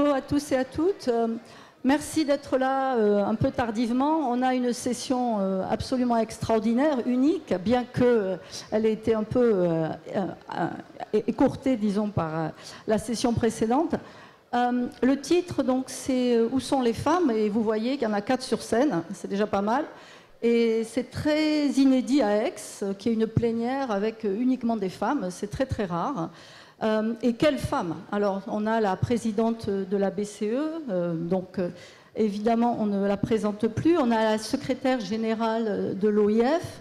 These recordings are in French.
Bonjour à tous et à toutes. Merci d'être là un peu tardivement. On a une session absolument extraordinaire, unique, bien qu'elle ait été un peu écourtée, disons, par la session précédente. Le titre, donc, c'est « Où sont les femmes ?» Et vous voyez qu'il y en a 4 sur scène, c'est déjà pas mal. Et c'est très inédit à Aix, qui est une plénière avec uniquement des femmes. C'est très, très rare. Et quelle femme? Alors, on a la présidente de la BCE, donc évidemment, on ne la présente plus. On a la secrétaire générale de l'OIF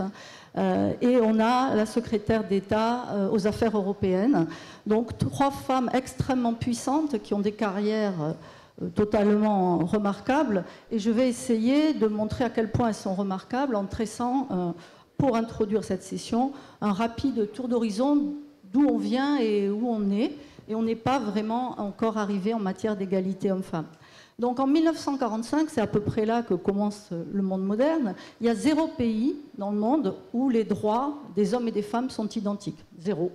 et on a la secrétaire d'État aux affaires européennes. Donc, 3 femmes extrêmement puissantes qui ont des carrières totalement remarquables. Et je vais essayer de montrer à quel point elles sont remarquables en tressant, pour introduire cette session, un rapide tour d'horizon d'où on vient et où on est. Et on n'est pas vraiment encore arrivé en matière d'égalité homme-femme. Donc en 1945, c'est à peu près là que commence le monde moderne, il y a 0 pays dans le monde où les droits des hommes et des femmes sont identiques. 0.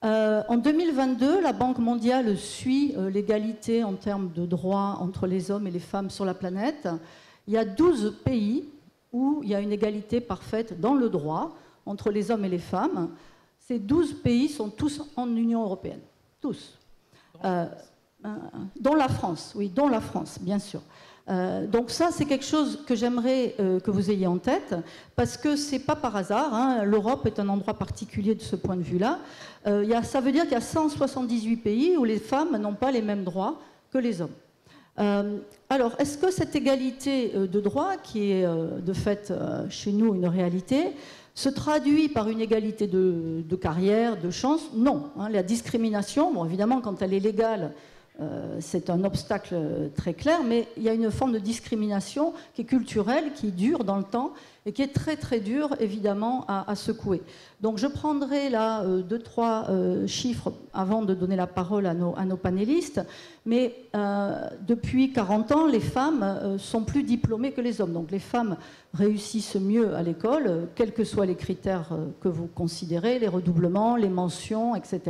En 2022, la Banque mondiale suit l'égalité en termes de droits entre les hommes et les femmes sur la planète. Il y a 12 pays où il y a une égalité parfaite dans le droit entre les hommes et les femmes. Ces 12 pays sont tous en Union européenne. Tous. Dont la France, oui, dont la France, bien sûr. Donc ça, c'est quelque chose que j'aimerais que vous ayez en tête, parce que c'est pas par hasard, hein, l'Europe est un endroit particulier de ce point de vue-là. Ça veut dire qu'il y a 178 pays où les femmes n'ont pas les mêmes droits que les hommes. Alors, est-ce que cette égalité de droits, qui est de fait chez nous une réalité, se traduit par une égalité de carrière, de chance? Non. Hein, la discrimination, bon, évidemment, quand elle est légale, c'est un obstacle très clair, mais il y a une forme de discrimination qui est culturelle, qui dure dans le temps et qui est très très dure évidemment à secouer. Donc je prendrai là 2-3 chiffres avant de donner la parole à nos panélistes, mais depuis 40 ans, les femmes sont plus diplômées que les hommes. Donc les femmes réussissent mieux à l'école, quels que soient les critères que vous considérez, les redoublements, les mentions, etc.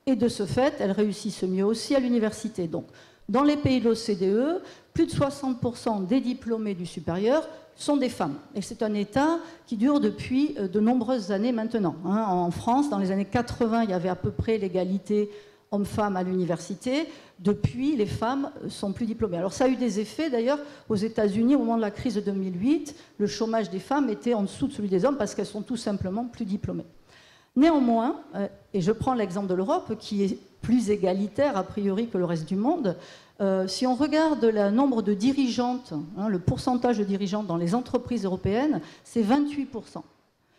Et de ce fait, elles réussissent mieux aussi à l'université. Donc, dans les pays de l'OCDE, plus de 60% des diplômés du supérieur sont des femmes. Et c'est un état qui dure depuis de nombreuses années maintenant. Hein. En France, dans les années 80, il y avait à peu près l'égalité hommes-femmes à l'université. Depuis, les femmes sont plus diplômées. Alors ça a eu des effets, d'ailleurs, aux États-Unis, au moment de la crise de 2008, le chômage des femmes était en dessous de celui des hommes parce qu'elles sont tout simplement plus diplômées. Néanmoins, et je prends l'exemple de l'Europe, qui est plus égalitaire a priori que le reste du monde, si on regarde le nombre de dirigeantes, hein, le pourcentage de dirigeantes dans les entreprises européennes, c'est 28%.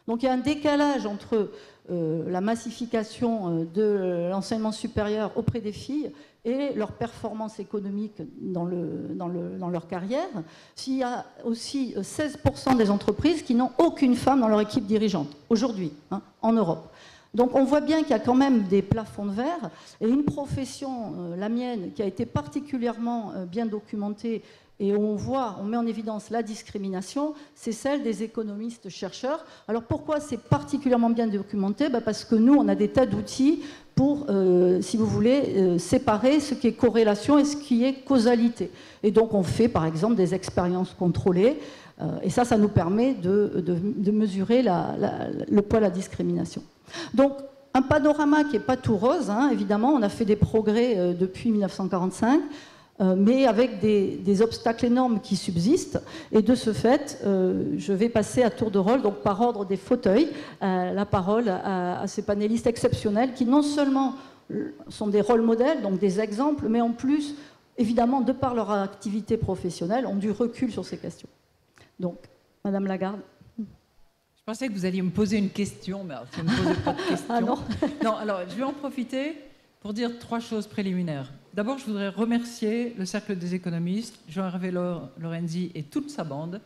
Donc il y a un décalage entre la massification de l'enseignement supérieur auprès des filles et leur performance économique dans leur carrière. S'il y a aussi 16% des entreprises qui n'ont aucune femme dans leur équipe dirigeante, aujourd'hui, hein, en Europe. Donc on voit bien qu'il y a quand même des plafonds de verre, et une profession, la mienne, qui a été particulièrement bien documentée, et où on met en évidence la discrimination, c'est celle des économistes-chercheurs. Alors pourquoi c'est particulièrement bien documenté? Parce que nous, on a des tas d'outils pour, si vous voulez, séparer ce qui est corrélation et ce qui est causalité. Et donc on fait, par exemple, des expériences contrôlées, et ça nous permet de mesurer le poids de la discrimination. Donc, un panorama qui n'est pas tout rose, hein, évidemment, on a fait des progrès depuis 1945, mais avec des obstacles énormes qui subsistent. Et de ce fait, je vais passer à tour de rôle, donc par ordre des fauteuils, la parole à ces panélistes exceptionnels qui non seulement sont des rôles modèles, donc des exemples, mais en plus, évidemment, de par leur activité professionnelle, ont du recul sur ces questions. Donc, Madame Lagarde. Je pensais que vous alliez me poser une question, mais vous ne me posez pas de question. Ah non. Non, alors je vais en profiter pour dire 3 choses préliminaires. D'abord, je voudrais remercier le Cercle des économistes, Jean-Hervé Lorenzi et toute sa bande,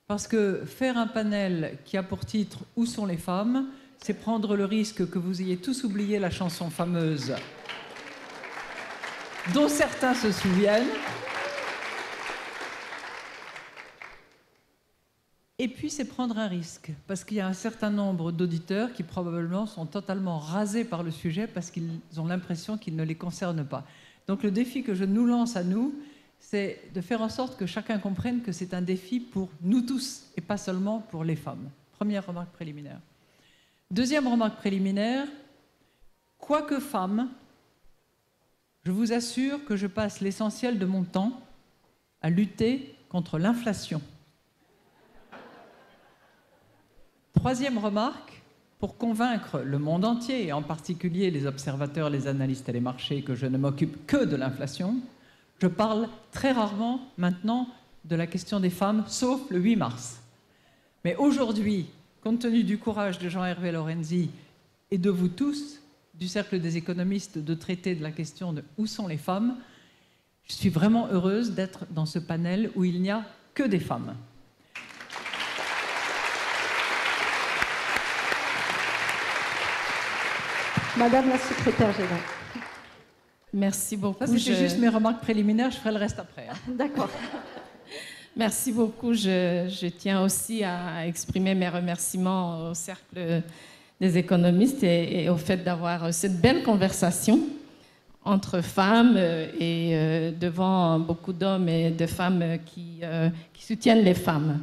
parce que faire un panel qui a pour titre « Où sont les femmes ?», c'est prendre le risque que vous ayez tous oublié la chanson fameuse dont certains se souviennent. Et puis, c'est prendre un risque, parce qu'il y a un certain nombre d'auditeurs qui probablement sont totalement rasés par le sujet parce qu'ils ont l'impression qu'il ne les concerne pas. Donc le défi que je nous lance à nous, c'est de faire en sorte que chacun comprenne que c'est un défi pour nous tous et pas seulement pour les femmes. Première remarque préliminaire. Deuxième remarque préliminaire, quoique femme, je vous assure que je passe l'essentiel de mon temps à lutter contre l'inflation. Troisième remarque, pour convaincre le monde entier, et en particulier les observateurs, les analystes et les marchés, que je ne m'occupe que de l'inflation, je parle très rarement maintenant de la question des femmes, sauf le 8 mars. Mais aujourd'hui, compte tenu du courage de Jean-Hervé Lorenzi et de vous tous, du Cercle des économistes, de traiter de la question de où sont les femmes, je suis vraiment heureuse d'être dans ce panel où il n'y a que des femmes. Madame la secrétaire générale. Merci beaucoup. Ça, c'était juste mes remarques préliminaires, je ferai le reste après. Hein. D'accord. Merci beaucoup. Je tiens aussi à exprimer mes remerciements au Cercle des économistes et au fait d'avoir cette belle conversation entre femmes et devant beaucoup d'hommes et de femmes qui soutiennent les femmes.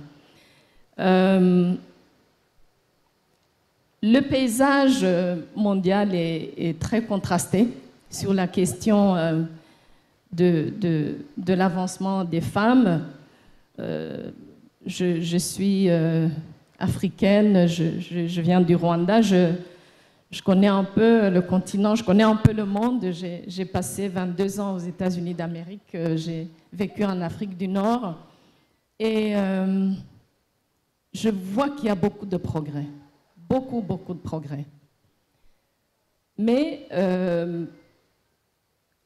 Le paysage mondial est très contrasté sur la question de l'avancement des femmes. Je suis africaine, je viens du Rwanda, je connais un peu le continent, je connais un peu le monde. J'ai passé 22 ans aux États-Unis d'Amérique, j'ai vécu en Afrique du Nord et je vois qu'il y a beaucoup de progrès. Beaucoup de progrès. Mais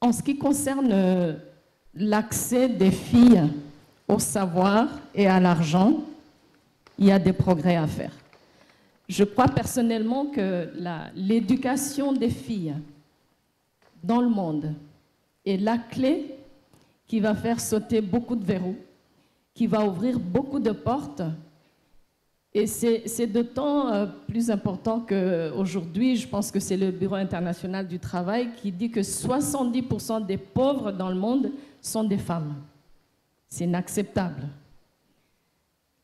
en ce qui concerne l'accès des filles au savoir et à l'argent, il y a des progrès à faire. Je crois personnellement que l'éducation des filles dans le monde est la clé qui va faire sauter beaucoup de verrous, qui va ouvrir beaucoup de portes. Et c'est d'autant plus important qu'aujourd'hui, je pense que c'est le Bureau international du travail qui dit que 70% des pauvres dans le monde sont des femmes. C'est inacceptable.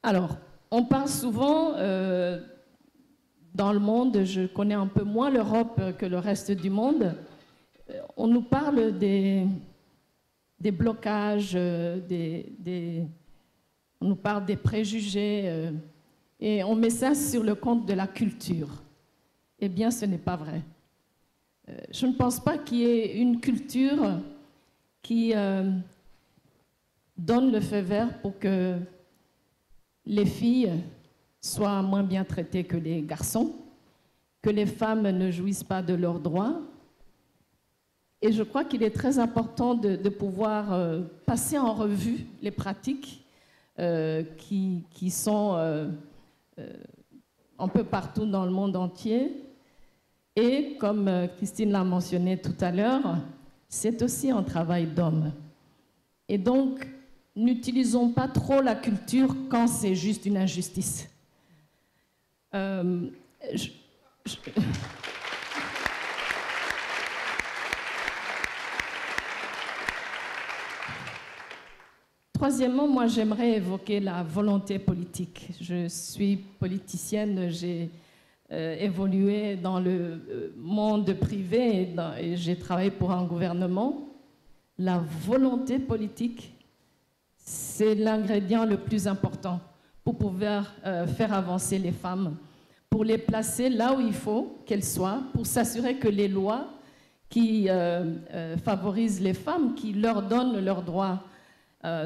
Alors, on parle souvent dans le monde, je connais un peu moins l'Europe que le reste du monde, on nous parle des blocages, on nous parle des préjugés, et on met ça sur le compte de la culture. Eh bien, ce n'est pas vrai. Je ne pense pas qu'il y ait une culture qui donne le feu vert pour que les filles soient moins bien traitées que les garçons, que les femmes ne jouissent pas de leurs droits. Et je crois qu'il est très important de pouvoir passer en revue les pratiques qui sont un peu partout dans le monde entier. Et comme Christine l'a mentionné tout à l'heure, c'est aussi un travail d'homme. Et donc, n'utilisons pas trop la culture quand c'est juste une injustice. Troisièmement, moi, j'aimerais évoquer la volonté politique. Je suis politicienne, j'ai évolué dans le monde privé et j'ai travaillé pour un gouvernement. La volonté politique, c'est l'ingrédient le plus important pour pouvoir faire avancer les femmes, pour les placer là où il faut qu'elles soient, pour s'assurer que les lois qui favorisent les femmes, qui leur donnent leurs droits,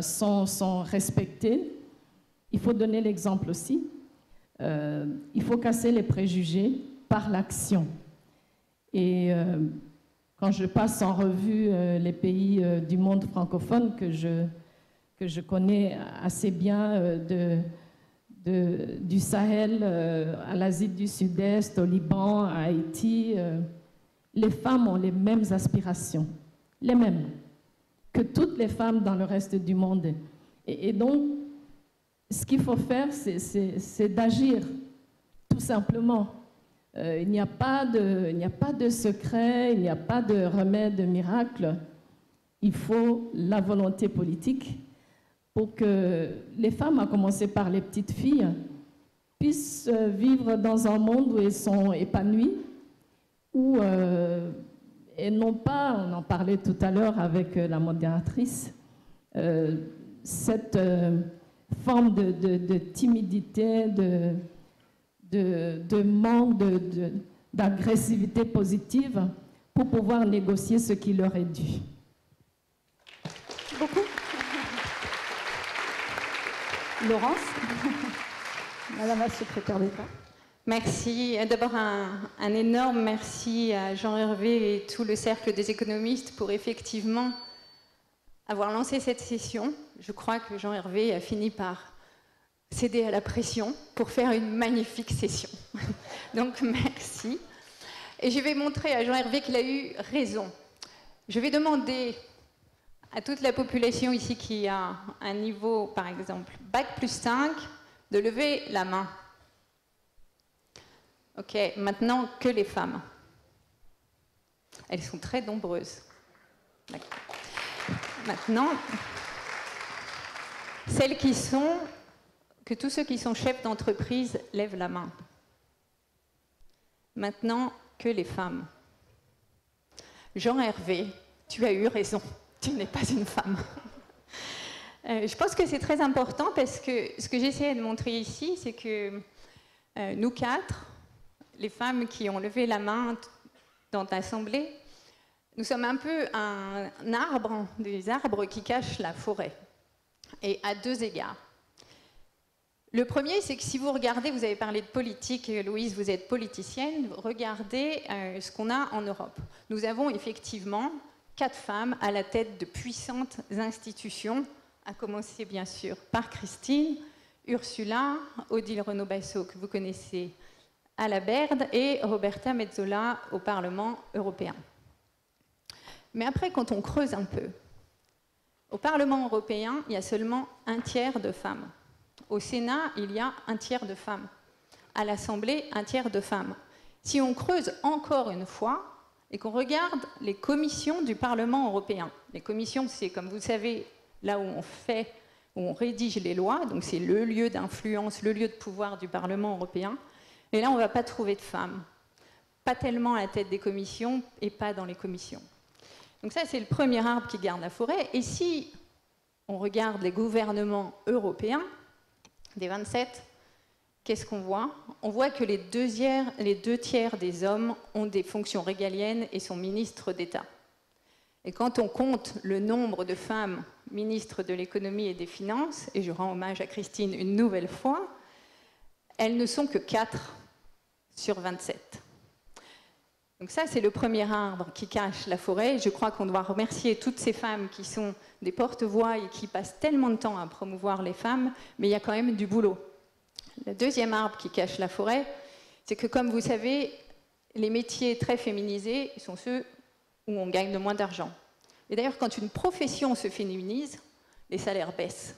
sont respectées. Il faut donner l'exemple aussi. Il faut casser les préjugés par l'action. Et quand je passe en revue les pays du monde francophone que je connais assez bien, du Sahel à l'Asie du Sud-Est, au Liban, à Haïti, les femmes ont les mêmes aspirations, les mêmes, que toutes les femmes dans le reste du monde. Et donc, ce qu'il faut faire, c'est d'agir, tout simplement. Il n'y a pas de secret, il n'y a pas de remède miracle. il faut la volonté politique pour que les femmes, à commencer par les petites filles, puissent vivre dans un monde où elles sont épanouies, où elles n'ont pas, on en parlait tout à l'heure avec la modératrice, cette forme de timidité, de manque d'agressivité positive pour pouvoir négocier ce qui leur est dû. Merci beaucoup. Laurence, Madame la secrétaire d'État. Merci. D'abord, un énorme merci à Jean-Hervé et tout le cercle des économistes pour effectivement avoir lancé cette session. Je crois que Jean-Hervé a fini par céder à la pression pour faire une magnifique session. Donc, merci. Et je vais montrer à Jean-Hervé qu'il a eu raison. Je vais demander à toute la population ici qui a un niveau, par exemple, Bac+5, de lever la main. Ok, maintenant que les femmes. Elles sont très nombreuses. Maintenant, que tous ceux qui sont chefs d'entreprise lèvent la main. Maintenant que les femmes. Jean-Hervé, tu as eu raison, tu n'es pas une femme. Je pense que c'est très important parce que ce que j'essayais de montrer ici, c'est que nous quatre, les femmes qui ont levé la main dans l'Assemblée, nous sommes un peu un arbre, des arbres qui cachent la forêt, et à deux égards. Le premier, c'est que si vous regardez, vous avez parlé de politique, Louise, vous êtes politicienne, regardez ce qu'on a en Europe. Nous avons effectivement 4 femmes à la tête de puissantes institutions, à commencer bien sûr par Christine, Ursula, Odile Renaud-Bassot, que vous connaissez à la Baird, et Roberta Metsola au Parlement européen. Mais après, quand on creuse un peu, au Parlement européen, il y a seulement 1/3 de femmes. Au Sénat, il y a 1/3 de femmes. À l'Assemblée, 1/3 de femmes. Si on creuse encore une fois et qu'on regarde les commissions du Parlement européen, les commissions, c'est, comme vous le savez, là où on rédige les lois, donc c'est le lieu d'influence, le lieu de pouvoir du Parlement européen. Et là, on ne va pas trouver de femmes. Pas tellement à la tête des commissions et pas dans les commissions. Donc ça, c'est le premier arbre qui garde la forêt. Et si on regarde les gouvernements européens, des 27, qu'est-ce qu'on voit? On voit que les 2/3 des hommes ont des fonctions régaliennes et sont ministres d'État. Et quand on compte le nombre de femmes ministres de l'économie et des finances, et je rends hommage à Christine une nouvelle fois, elles ne sont que 4 sur 27. Donc ça, c'est le premier arbre qui cache la forêt. Je crois qu'on doit remercier toutes ces femmes qui sont des porte-voix et qui passent tellement de temps à promouvoir les femmes, mais il y a quand même du boulot. Le deuxième arbre qui cache la forêt, c'est que, comme vous savez, les métiers très féminisés sont ceux où on gagne le moins d'argent. Et d'ailleurs, quand une profession se féminise, les salaires baissent.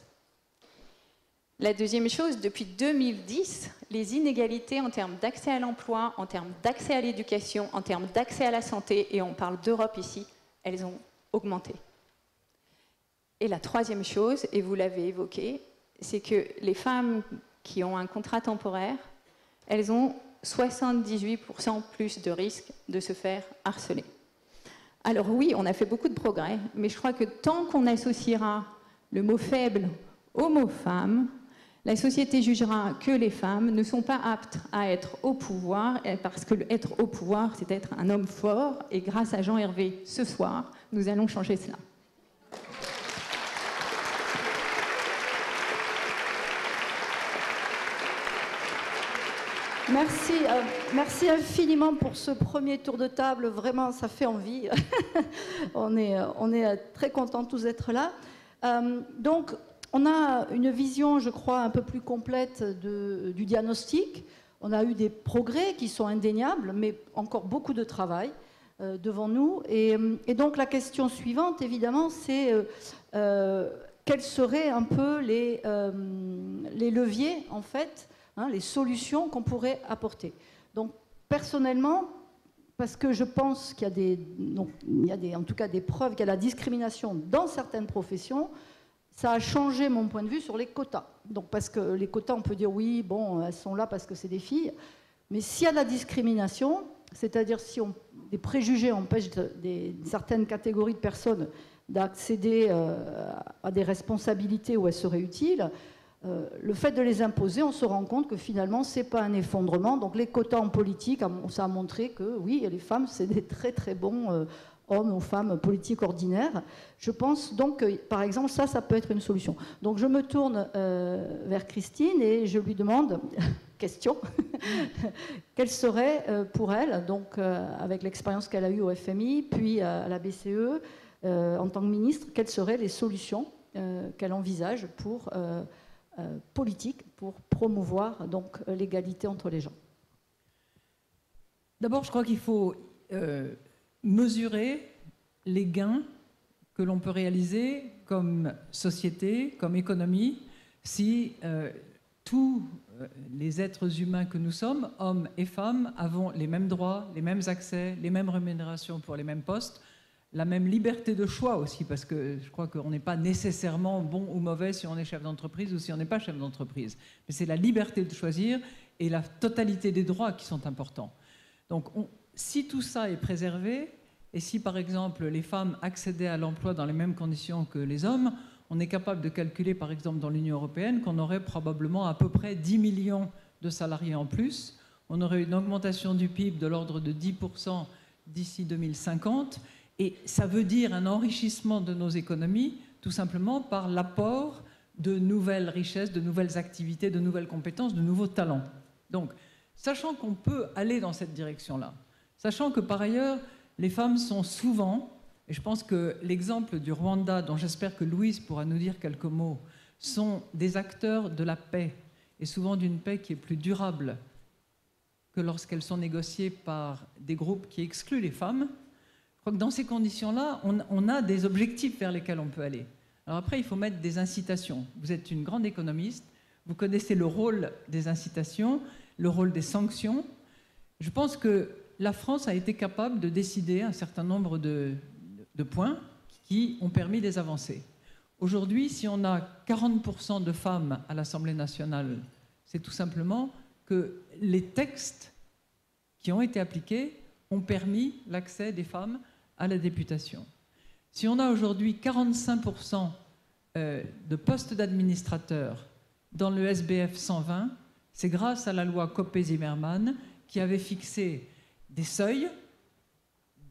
La deuxième chose, depuis 2010, les inégalités en termes d'accès à l'emploi, en termes d'accès à l'éducation, en termes d'accès à la santé, et on parle d'Europe ici, elles ont augmenté. Et la troisième chose, et vous l'avez évoqué, c'est que les femmes qui ont un contrat temporaire, elles ont 78% plus de risques de se faire harceler. Alors oui, on a fait beaucoup de progrès, mais je crois que tant qu'on associera le mot faible au mot femme, la société jugera que les femmes ne sont pas aptes à être au pouvoir, parce que être au pouvoir, c'est être un homme fort, et grâce à Jean-Hervé, ce soir, nous allons changer cela. Merci infiniment pour ce premier tour de table. Vraiment, ça fait envie. on est très contents tous d'être là. Donc, on a une vision, je crois, un peu plus complète du diagnostic. On a eu des progrès qui sont indéniables, mais encore beaucoup de travail devant nous. Et donc, la question suivante, évidemment, c'est quels seraient un peu les leviers, en fait, les solutions qu'on pourrait apporter. Donc, personnellement, parce que je pense qu'il y a en tout cas des preuves qu'il y a la discrimination dans certaines professions. Ça a changé mon point de vue sur les quotas. Donc, parce que les quotas, on peut dire oui, bon, elles sont là parce que c'est des filles. Mais s'il y a de la discrimination, c'est-à-dire si des préjugés empêchent certaines catégories de personnes d'accéder à des responsabilités où elles seraient utiles, le fait de les imposer, on se rend compte que finalement, ce n'est pas un effondrement. Donc les quotas en politique, ça a montré que oui, les femmes, c'est des très très bons hommes ou femmes politiques ordinaires. Je pense donc que, par exemple, ça peut être une solution. Donc je me tourne vers Christine et je lui demande, question, quelle serait pour elle, donc avec l'expérience qu'elle a eue au FMI, puis à la BCE, en tant que ministre, quelles seraient les solutions qu'elle envisage pour politique pour promouvoir donc l'égalité entre les gens. D'abord, je crois qu'il faut mesurer les gains que l'on peut réaliser comme société, comme économie, si tous les êtres humains que nous sommes, hommes et femmes, avons les mêmes droits, les mêmes accès, les mêmes rémunérations pour les mêmes postes, la même liberté de choix aussi, parce que je crois qu'on n'est pas nécessairement bon ou mauvais si on est chef d'entreprise ou si on n'est pas chef d'entreprise. Mais c'est la liberté de choisir et la totalité des droits qui sont importants. Donc si tout ça est préservé, et si par exemple les femmes accédaient à l'emploi dans les mêmes conditions que les hommes, on est capable de calculer par exemple dans l'Union européenne qu'on aurait probablement à peu près 10 millions de salariés en plus, on aurait une augmentation du PIB de l'ordre de 10% d'ici 2050, et ça veut dire un enrichissement de nos économies, tout simplement par l'apport de nouvelles richesses, de nouvelles activités, de nouvelles compétences, de nouveaux talents. Donc, sachant qu'on peut aller dans cette direction-là, sachant que par ailleurs, les femmes sont souvent, et je pense que l'exemple du Rwanda, dont j'espère que Louise pourra nous dire quelques mots, sont des acteurs de la paix, et souvent d'une paix qui est plus durable que lorsqu'elles sont négociées par des groupes qui excluent les femmes. Je crois que dans ces conditions-là, on a des objectifs vers lesquels on peut aller. Alors après, il faut mettre des incitations. Vous êtes une grande économiste, vous connaissez le rôle des incitations, le rôle des sanctions. Je pense que la France a été capable de décider un certain nombre de points qui ont permis des avancées. Aujourd'hui, si on a 40% de femmes à l'Assemblée nationale, c'est tout simplement que les textes qui ont été appliqués ont permis l'accès des femmes à la députation. Si on a aujourd'hui 45% de postes d'administrateurs dans le SBF 120, c'est grâce à la loi Copé-Zimmermann qui avait fixé des seuils,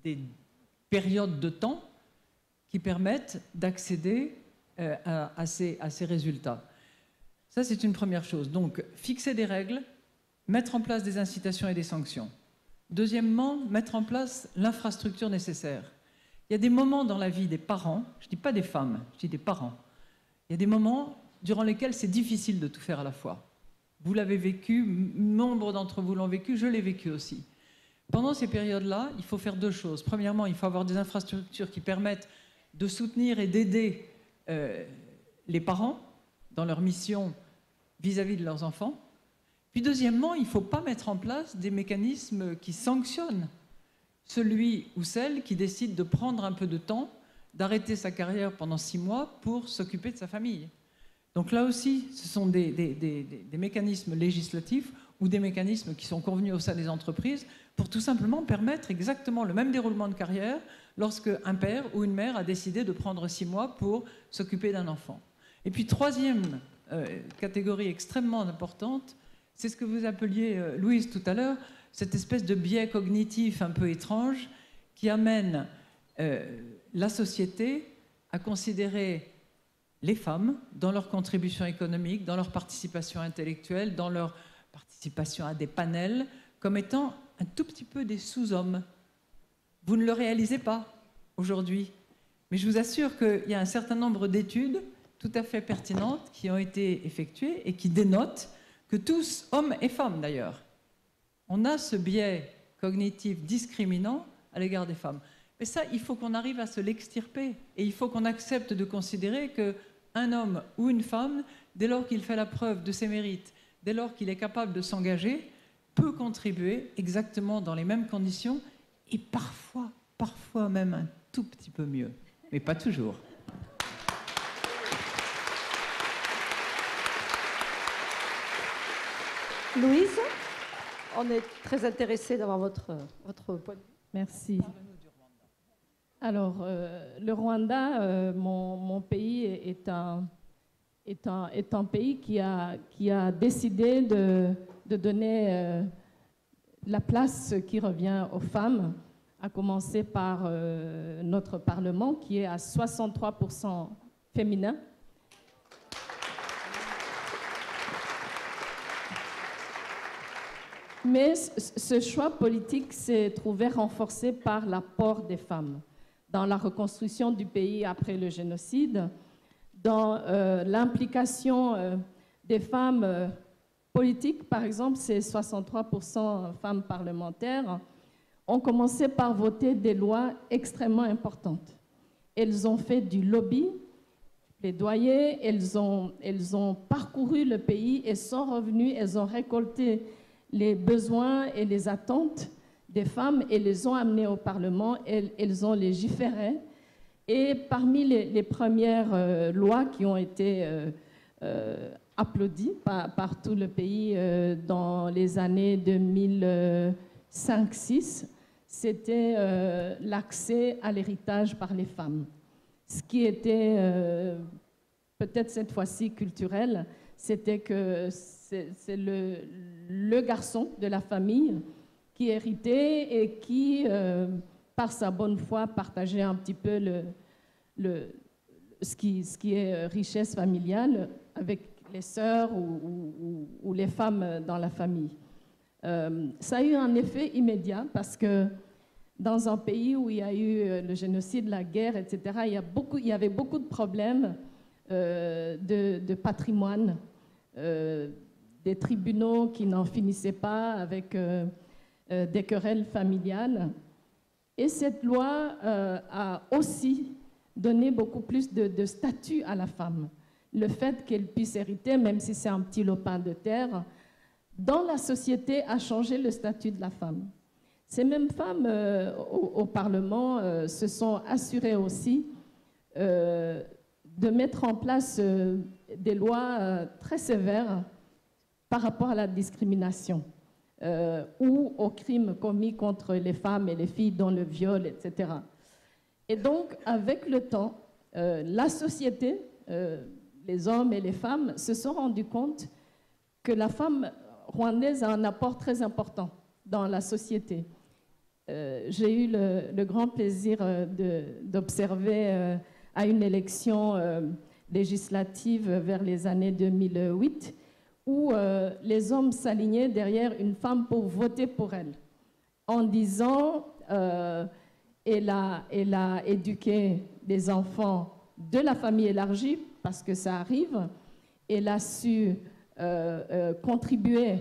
des périodes de temps qui permettent d'accéder à ces résultats. Ça, c'est une première chose. Donc, fixer des règles, mettre en place des incitations et des sanctions. Deuxièmement, mettre en place l'infrastructure nécessaire. Il y a des moments dans la vie des parents, je ne dis pas des femmes, je dis des parents, il y a des moments durant lesquels c'est difficile de tout faire à la fois. Vous l'avez vécu, nombre d'entre vous l'ont vécu, je l'ai vécu aussi. Pendant ces périodes-là, il faut faire deux choses. Premièrement, il faut avoir des infrastructures qui permettent de soutenir et d'aider les parents dans leur mission vis-à-vis de leurs enfants. Puis deuxièmement, il ne faut pas mettre en place des mécanismes qui sanctionnent celui ou celle qui décide de prendre un peu de temps, d'arrêter sa carrière pendant 6 mois pour s'occuper de sa famille. Donc là aussi, ce sont des mécanismes législatifs ou des mécanismes qui sont convenus au sein des entreprises pour tout simplement permettre exactement le même déroulement de carrière lorsque un père ou une mère a décidé de prendre 6 mois pour s'occuper d'un enfant. Et puis troisième catégorie extrêmement importante, c'est ce que vous appeliez, Louise, tout à l'heure, cette espèce de biais cognitif un peu étrange qui amène la société à considérer les femmes dans leur contribution économique, dans leur participation intellectuelle, dans leur participation à des panels, comme étant un tout petit peu des sous-hommes. Vous ne le réalisez pas aujourd'hui, mais je vous assure qu'il y a un certain nombre d'études tout à fait pertinentes qui ont été effectuées et qui dénotent que tous, hommes et femmes d'ailleurs, on a ce biais cognitif discriminant à l'égard des femmes. Mais ça, il faut qu'on arrive à se l'extirper. Et il faut qu'on accepte de considérer qu'un homme ou une femme, dès lors qu'il fait la preuve de ses mérites, dès lors qu'il est capable de s'engager, peut contribuer exactement dans les mêmes conditions et parfois même un tout petit peu mieux, mais pas toujours. Louise, on est très intéressé d'avoir votre point de vue. Merci. Alors, le Rwanda, mon pays, est un pays qui a décidé de donner la place qui revient aux femmes, à commencer par notre Parlement, qui est à 63% féminin. Mais ce choix politique s'est trouvé renforcé par l'apport des femmes dans la reconstruction du pays après le génocide, dans l'implication des femmes politiques. Par exemple, ces 63% femmes parlementaires ont commencé par voter des lois extrêmement importantes. Elles ont fait du lobby, plaidoyer, elles ont parcouru le pays et sont revenues, elles ont récolté les besoins et les attentes des femmes et les ont amenées au Parlement, elles ont légiféré. Et parmi les premières lois qui ont été applaudies par tout le pays dans les années 2005-6, c'était l'accès à l'héritage par les femmes. Ce qui était peut-être cette fois-ci culturel, c'était que c'est le garçon de la famille qui héritait et qui, par sa bonne foi, partageait un petit peu ce qui est richesse familiale avec les sœurs ou les femmes dans la famille. Ça a eu un effet immédiat parce que dans un pays où il y a eu le génocide, la guerre, etc., il y avait beaucoup de problèmes de patrimoine, des tribunaux qui n'en finissaient pas avec des querelles familiales. Et cette loi a aussi donné beaucoup plus de statut à la femme. Le fait qu'elle puisse hériter, même si c'est un petit lopin de terre, dans la société a changé le statut de la femme. Ces mêmes femmes au Parlement se sont assurées aussi de mettre en place des lois très sévères par rapport à la discrimination ou aux crimes commis contre les femmes et les filles, dont le viol, etc. Et donc, avec le temps, la société, les hommes et les femmes, se sont rendus compte que la femme rwandaise a un apport très important dans la société. J'ai eu le grand plaisir d'observer à une élection législative vers les années 2008 où les hommes s'alignaient derrière une femme pour voter pour elle, en disant elle a éduqué des enfants de la famille élargie, parce que ça arrive, elle a su contribuer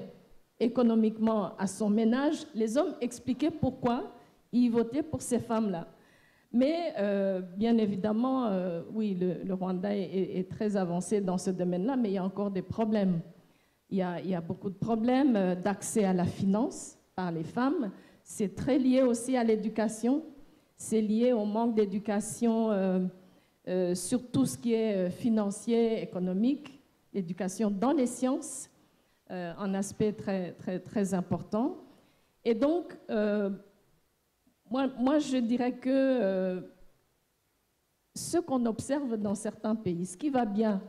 économiquement à son ménage. Les hommes expliquaient pourquoi ils votaient pour ces femmes-là. Mais bien évidemment, oui, le Rwanda est très avancé dans ce domaine-là, mais il y a encore des problèmes. Il y a beaucoup de problèmes d'accès à la finance par les femmes. C'est très lié aussi à l'éducation. C'est lié au manque d'éducation sur tout ce qui est financier, économique, l'éducation dans les sciences, un aspect très, très, très important. Et donc, moi, je dirais que ce qu'on observe dans certains pays, ce qui va bien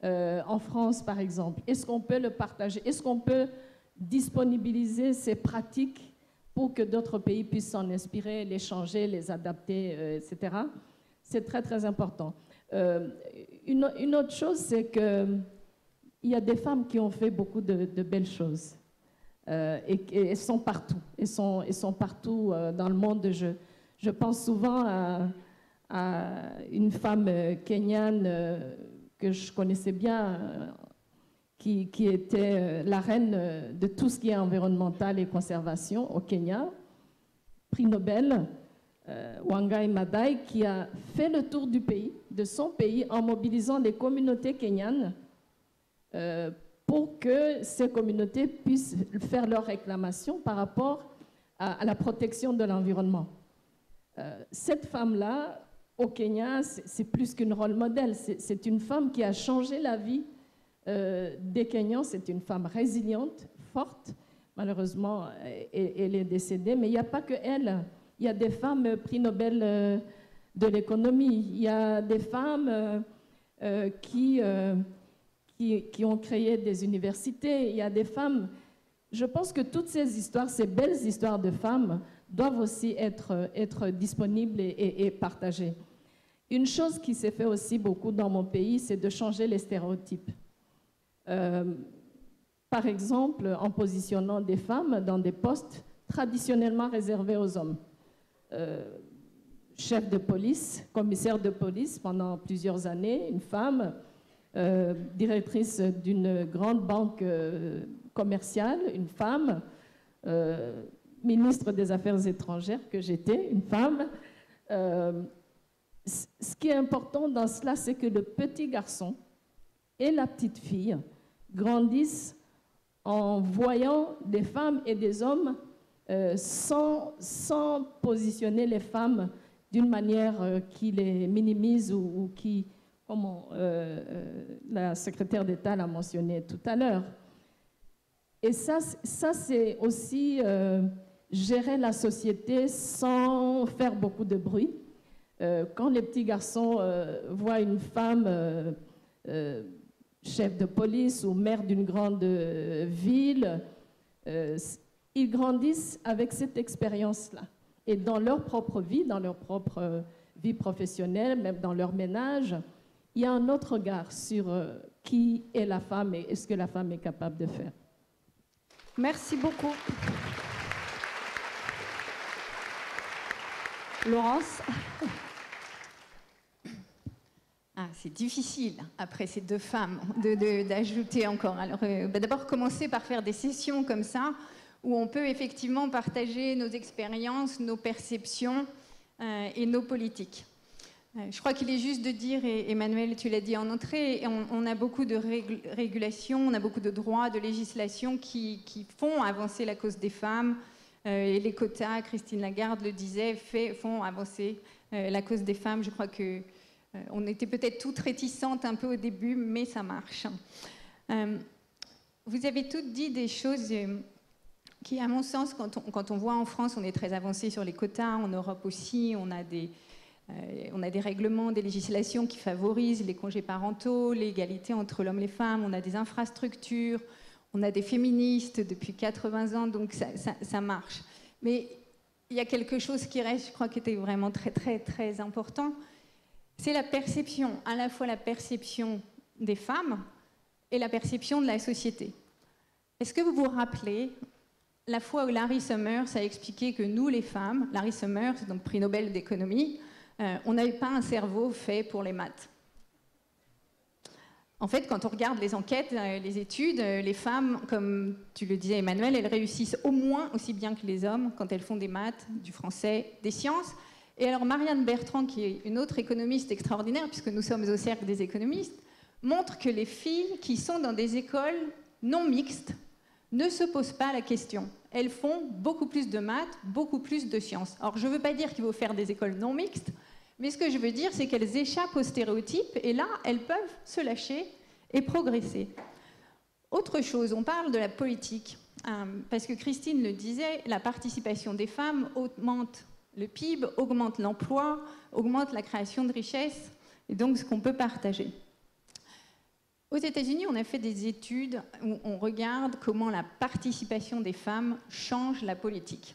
en France, par exemple, est-ce qu'on peut le partager? Est-ce qu'on peut disponibiliser ces pratiques pour que d'autres pays puissent s'en inspirer, les changer, les adapter, etc. C'est très, très important. Une autre chose, c'est qu'il y a des femmes qui ont fait beaucoup de belles choses. Et elles sont partout. Elles sont partout dans le monde. Je pense souvent à une femme kenyane que je connaissais bien, qui était la reine de tout ce qui est environnemental et conservation au Kenya, prix Nobel, Wangari Maathai, qui a fait le tour du pays, de son pays, en mobilisant les communautés kenyanes pour que ces communautés puissent faire leurs réclamations par rapport à la protection de l'environnement. Cette femme-là, au Kenya, c'est plus qu'une rôle modèle. C'est une femme qui a changé la vie des Kenyans. C'est une femme résiliente, forte. Malheureusement, elle est décédée. Mais il n'y a pas que elle. Il y a des femmes prix Nobel de l'économie. Il y a des femmes qui ont créé des universités. Il y a des femmes... Je pense que toutes ces histoires, ces belles histoires de femmes, doivent aussi être disponibles et partagées. Une chose qui s'est fait aussi beaucoup dans mon pays, c'est de changer les stéréotypes. Par exemple, en positionnant des femmes dans des postes traditionnellement réservés aux hommes. Chef de police, commissaire de police pendant plusieurs années, une femme, directrice d'une grande banque commerciale, une femme, ministre des Affaires étrangères que j'étais, une femme. Ce qui est important dans cela, c'est que le petit garçon et la petite fille grandissent en voyant des femmes et des hommes sans positionner les femmes d'une manière qui les minimise ou qui, comme la secrétaire d'État l'a mentionné tout à l'heure. Et ça c'est aussi gérer la société sans faire beaucoup de bruit. Quand les petits garçons voient une femme chef de police ou maire d'une grande ville, ils grandissent avec cette expérience-là. Et dans leur propre vie, dans leur propre vie professionnelle, même dans leur ménage, il y a un autre regard sur qui est la femme et ce que la femme est capable de faire. Merci beaucoup. Laurence? Ah, c'est difficile, après ces deux femmes, d'ajouter encore. Alors, d'abord, commencer par faire des sessions comme ça, où on peut effectivement partager nos expériences, nos perceptions et nos politiques. Je crois qu'il est juste de dire, et Emmanuel, tu l'as dit en entrée, on a beaucoup de régulations, on a beaucoup de droits, de législations qui font avancer la cause des femmes. Et les quotas, Christine Lagarde le disait, font avancer la cause des femmes. Je crois que on était peut-être toutes réticentes un peu au début, mais ça marche. Vous avez toutes dit des choses qui, à mon sens, quand on voit en France, on est très avancé sur les quotas, en Europe aussi, on a des règlements, des législations qui favorisent les congés parentaux, l'égalité entre l'homme et les femmes, on a des infrastructures, on a des féministes depuis 80 ans, donc ça marche. Mais il y a quelque chose qui reste, je crois, qui était vraiment très, très, très important. C'est la perception, à la fois la perception des femmes et la perception de la société. Est-ce que vous vous rappelez la fois où Larry Summers a expliqué que nous, les femmes, Larry Summers, donc prix Nobel d'économie, on n'avait pas un cerveau fait pour les maths. En fait, quand on regarde les enquêtes, les études, les femmes, comme tu le disais Emmanuel, elles réussissent au moins aussi bien que les hommes quand elles font des maths, du français, des sciences. Et alors Marianne Bertrand, qui est une autre économiste extraordinaire, puisque nous sommes au cercle des économistes, montre que les filles qui sont dans des écoles non mixtes ne se posent pas la question. Elles font beaucoup plus de maths, beaucoup plus de sciences. Alors je ne veux pas dire qu'il faut faire des écoles non mixtes, mais ce que je veux dire, c'est qu'elles échappent aux stéréotypes, et là, elles peuvent se lâcher et progresser. Autre chose, on parle de la politique, parce que Christine le disait, la participation des femmes augmente le PIB, augmente l'emploi, augmente la création de richesses, et donc ce qu'on peut partager. Aux États-Unis, on a fait des études où on regarde comment la participation des femmes change la politique.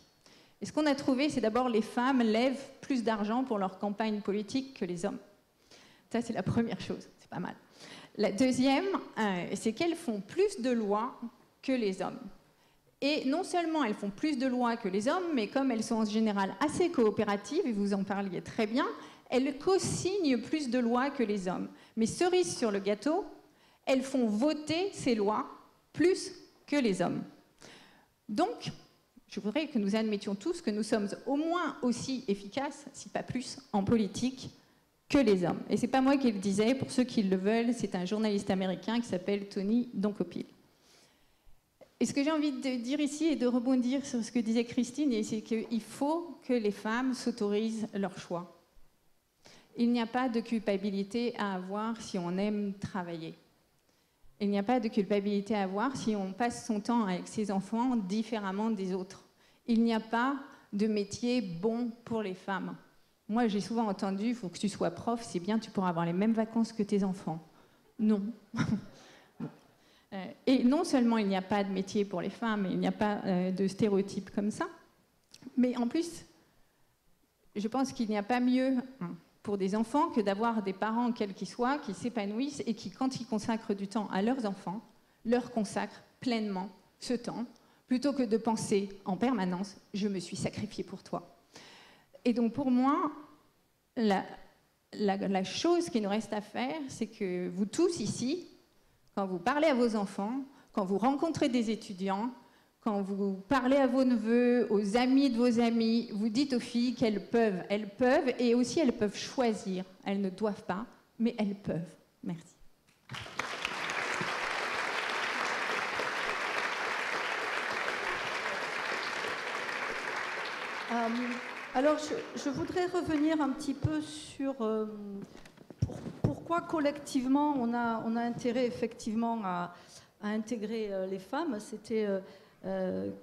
Et ce qu'on a trouvé, c'est d'abord les femmes lèvent plus d'argent pour leur campagne politique que les hommes. Ça, c'est la première chose, c'est pas mal. La deuxième, c'est qu'elles font plus de lois que les hommes. Et non seulement elles font plus de lois que les hommes, mais comme elles sont en général assez coopératives, et vous en parliez très bien, elles co-signent plus de lois que les hommes. Mais cerise sur le gâteau, elles font voter ces lois plus que les hommes. Donc, je voudrais que nous admettions tous que nous sommes au moins aussi efficaces, si pas plus, en politique que les hommes. Et ce n'est pas moi qui le disais, pour ceux qui le veulent, c'est un journaliste américain qui s'appelle Tony Donkopil. Et ce que j'ai envie de dire ici et de rebondir sur ce que disait Christine, c'est qu'il faut que les femmes s'autorisent leur choix. Il n'y a pas de culpabilité à avoir si on aime travailler. Il n'y a pas de culpabilité à avoir si on passe son temps avec ses enfants différemment des autres. Il n'y a pas de métier bon pour les femmes. Moi, j'ai souvent entendu, il faut que tu sois prof, c'est bien, tu pourras avoir les mêmes vacances que tes enfants. Non. Et non seulement il n'y a pas de métier pour les femmes, il n'y a pas de stéréotypes comme ça, mais en plus, je pense qu'il n'y a pas mieux pour des enfants que d'avoir des parents, quels qu'ils soient, qui s'épanouissent et qui, quand ils consacrent du temps à leurs enfants, leur consacrent pleinement ce temps, plutôt que de penser en permanence « je me suis sacrifié pour toi ». Et donc pour moi, la chose qui nous reste à faire, c'est que vous tous ici, quand vous parlez à vos enfants, quand vous rencontrez des étudiants, quand vous parlez à vos neveux, aux amis de vos amis, vous dites aux filles qu'elles peuvent, et aussi elles peuvent choisir. Elles ne doivent pas, mais elles peuvent. Merci. Alors, je voudrais revenir un petit peu sur pourquoi collectivement on a intérêt effectivement à intégrer les femmes. C'était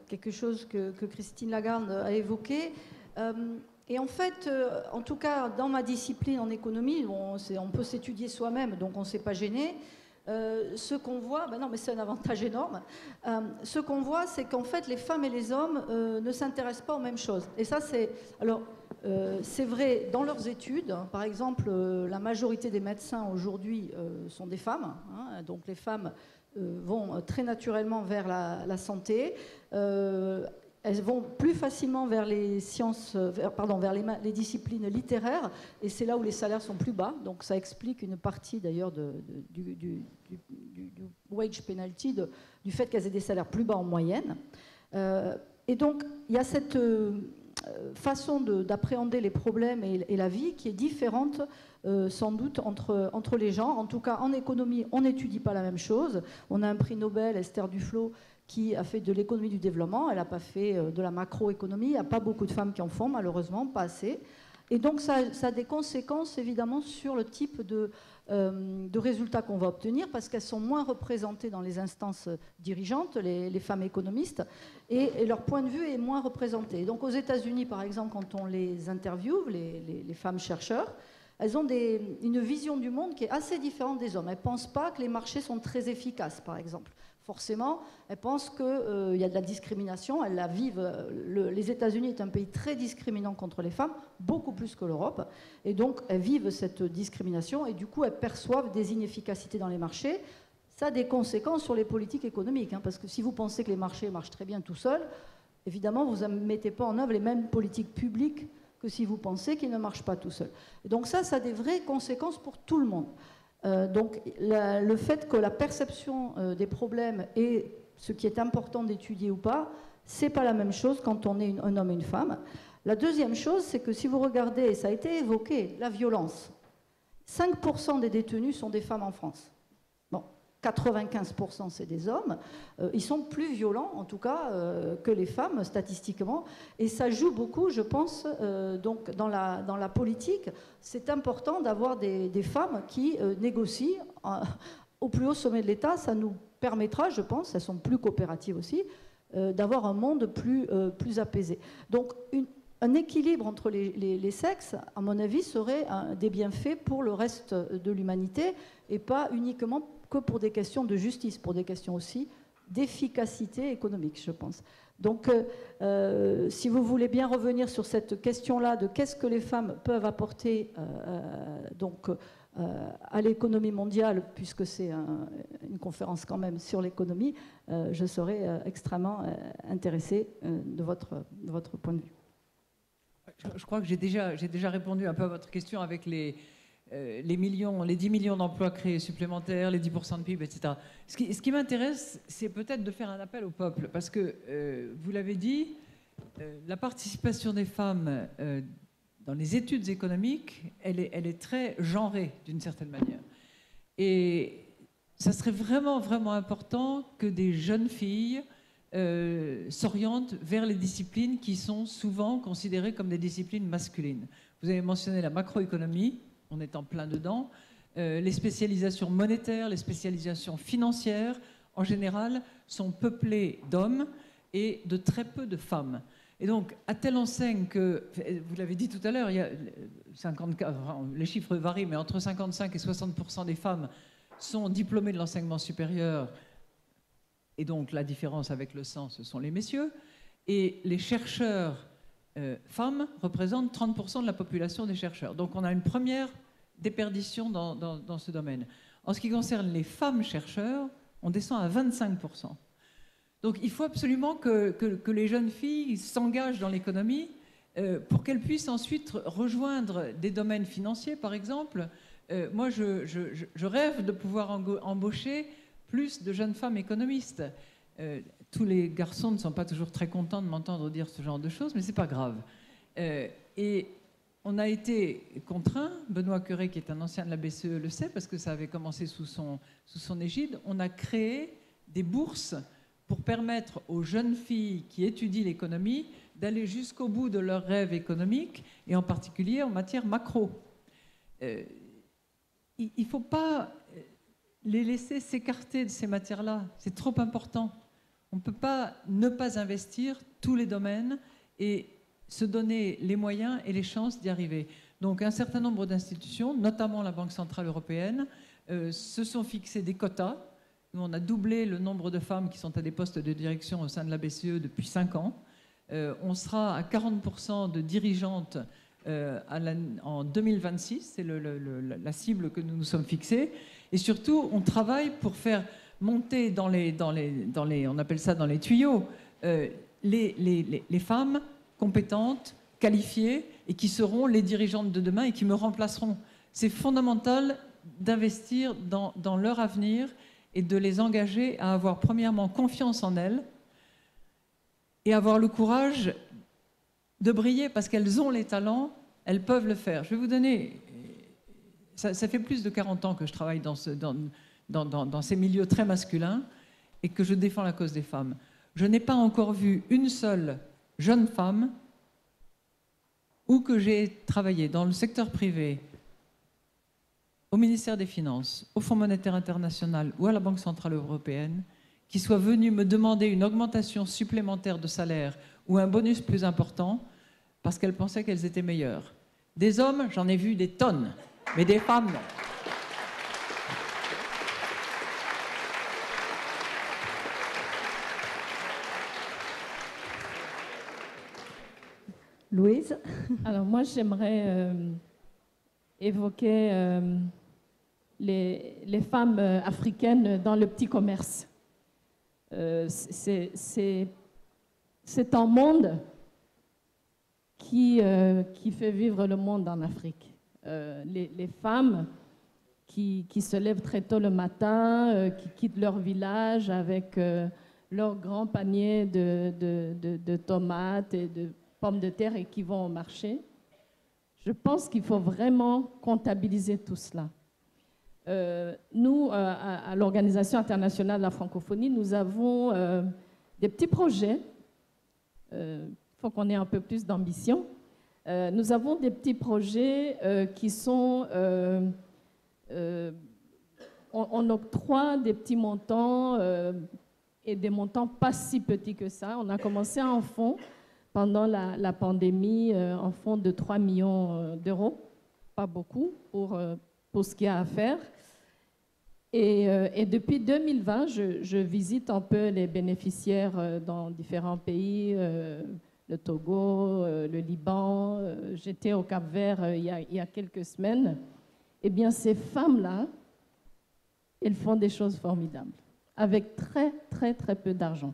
quelque chose que Christine Lagarde a évoqué. Et en fait, en tout cas, dans ma discipline en économie, on peut s'étudier soi-même, donc on ne s'est pas gêné. Ce qu'on voit, ben non, mais c'est un avantage énorme. Ce qu'on voit, c'est qu'en fait, les femmes et les hommes ne s'intéressent pas aux mêmes choses. Et ça, c'est vrai dans leurs études. Par exemple, la majorité des médecins aujourd'hui sont des femmes. Hein, donc les femmes vont très naturellement vers la santé. Elles vont plus facilement vers les sciences, vers les disciplines littéraires, et c'est là où les salaires sont plus bas. Donc ça explique une partie d'ailleurs du wage penalty, du fait qu'elles aient des salaires plus bas en moyenne. Et donc il y a cette façon d'appréhender les problèmes et la vie qui est différente sans doute entre les gens. En tout cas, en économie, on n'étudie pas la même chose. On a un prix Nobel, Esther Duflo, qui a fait de l'économie du développement. Elle n'a pas fait de la macroéconomie. Il n'y a pas beaucoup de femmes qui en font, malheureusement, pas assez. Et donc, ça a des conséquences, évidemment, sur le type de résultats qu'on va obtenir, parce qu'elles sont moins représentées dans les instances dirigeantes, les femmes économistes, et leur point de vue est moins représenté. Donc, aux États-Unis, par exemple, quand on les interviewe, les femmes chercheurs, elles ont une vision du monde qui est assez différente des hommes. Elles ne pensent pas que les marchés sont très efficaces, par exemple. Forcément, elles pensent qu'il y a de la discrimination, elles la vivent. Les États-Unis est un pays très discriminant contre les femmes, beaucoup plus que l'Europe, et donc elles vivent cette discrimination, et du coup elles perçoivent des inefficacités dans les marchés. Ça a des conséquences sur les politiques économiques, hein, parce que si vous pensez que les marchés marchent très bien tout seuls, évidemment vous ne mettez pas en œuvre les mêmes politiques publiques que si vous pensez qu'ils ne marchent pas tout seuls. Et donc ça a des vraies conséquences pour tout le monde. Donc le fait que la perception des problèmes et ce qui est important d'étudier ou pas, c'est pas la même chose quand on est un homme et une femme. La deuxième chose, c'est que si vous regardez, et ça a été évoqué, la violence, 5% des détenus sont des femmes en France. Bon, 95% c'est des hommes. Ils sont plus violents, en tout cas, que les femmes, statistiquement. Et ça joue beaucoup, je pense, donc dans la politique. C'est important d'avoir des femmes qui négocient au plus haut sommet de l'État. Ça nous permettra, je pense, elles sont plus coopératives aussi, d'avoir un monde plus apaisé. Donc, un équilibre entre les sexes, à mon avis, serait des bienfaits pour le reste de l'humanité et pas uniquement que pour des questions de justice, pour des questions aussi d'efficacité économique, je pense. Donc, si vous voulez bien revenir sur cette question-là de qu'est-ce que les femmes peuvent apporter à l'économie mondiale, puisque c'est une conférence quand même sur l'économie, je serais extrêmement intéressée de votre point de vue. Je crois que j'ai déjà répondu un peu à votre question avec les 10 millions d'emplois créés supplémentaires, les 10% de PIB, etc. Ce qui m'intéresse, c'est peut-être de faire un appel au peuple, parce que, vous l'avez dit, la participation des femmes dans les études économiques, elle est très genrée, d'une certaine manière. Et ça serait vraiment, vraiment important que des jeunes filles s'orientent vers les disciplines qui sont souvent considérées comme des disciplines masculines. Vous avez mentionné la macroéconomie, on est en plein dedans, les spécialisations monétaires, les spécialisations financières, en général, sont peuplées d'hommes et de très peu de femmes. Et donc, à telle enseigne que, vous l'avez dit tout à l'heure, les chiffres varient, mais entre 55 et 60% des femmes sont diplômées de l'enseignement supérieur. Et donc, la différence avec le sang, ce sont les messieurs. Et les chercheurs femmes représentent 30% de la population des chercheurs. Donc, on a une première déperdition dans ce domaine. En ce qui concerne les femmes chercheurs, on descend à 25%. Donc, il faut absolument que les jeunes filles s'engagent dans l'économie pour qu'elles puissent ensuite rejoindre des domaines financiers, par exemple. Moi, je rêve de pouvoir embaucher plus de jeunes femmes économistes. Tous les garçons ne sont pas toujours très contents de m'entendre dire ce genre de choses, mais ce n'est pas grave. Et on a été contraint, Benoît Cœuré, qui est un ancien de la BCE, le sait, parce que ça avait commencé sous son égide, on a créé des bourses pour permettre aux jeunes filles qui étudient l'économie d'aller jusqu'au bout de leurs rêves économiques, et en particulier en matière macro. Il ne faut pas les laisser s'écarter de ces matières-là. C'est trop important. On ne peut pas ne pas investir tous les domaines et se donner les moyens et les chances d'y arriver. Donc un certain nombre d'institutions, notamment la Banque Centrale Européenne, se sont fixés des quotas. Nous, on a doublé le nombre de femmes qui sont à des postes de direction au sein de la BCE depuis 5 ans. On sera à 40% de dirigeantes en 2026, c'est la cible que nous nous sommes fixée. Et surtout, on travaille pour faire monter on appelle ça dans les tuyaux, les femmes compétentes, qualifiées, et qui seront les dirigeantes de demain et qui me remplaceront. C'est fondamental d'investir dans leur avenir et de les engager à avoir premièrement confiance en elles et avoir le courage de briller parce qu'elles ont les talents, elles peuvent le faire. Je vais vous donner... Ça fait plus de 40 ans que je travaille dans ces milieux très masculins et que je défends la cause des femmes. Je n'ai pas encore vu une seule jeune femme ou que j'ai travaillé dans le secteur privé, au ministère des Finances, au Fonds monétaire international ou à la Banque centrale européenne, qui soit venue me demander une augmentation supplémentaire de salaire ou un bonus plus important parce qu'elles pensaient qu'elles étaient meilleures. Des hommes, j'en ai vu des tonnes, mais des femmes, non. Louise? Alors moi, j'aimerais évoquer les femmes africaines dans le petit commerce. C'est un monde qui fait vivre le monde en Afrique. Les femmes qui se lèvent très tôt le matin, qui quittent leur village avec leur grand panier de tomates et de pommes de terre et qui vont au marché. Je pense qu'il faut vraiment comptabiliser tout cela. Nous, à l'Organisation internationale de la francophonie, nous avons des petits projets. Il faut qu'on ait un peu plus d'ambition. Nous avons des petits projets qui sont... on octroie des petits montants et des montants pas si petits que ça. On a commencé un fonds pendant la pandémie, un fonds de 3 millions d'euros, pas beaucoup pour ce qu'il y a à faire. Et depuis 2020, je visite un peu les bénéficiaires dans différents pays, le Togo, le Liban. J'étais au Cap-Vert il y a quelques semaines. Eh bien, ces femmes-là, elles font des choses formidables, avec très, très, très peu d'argent.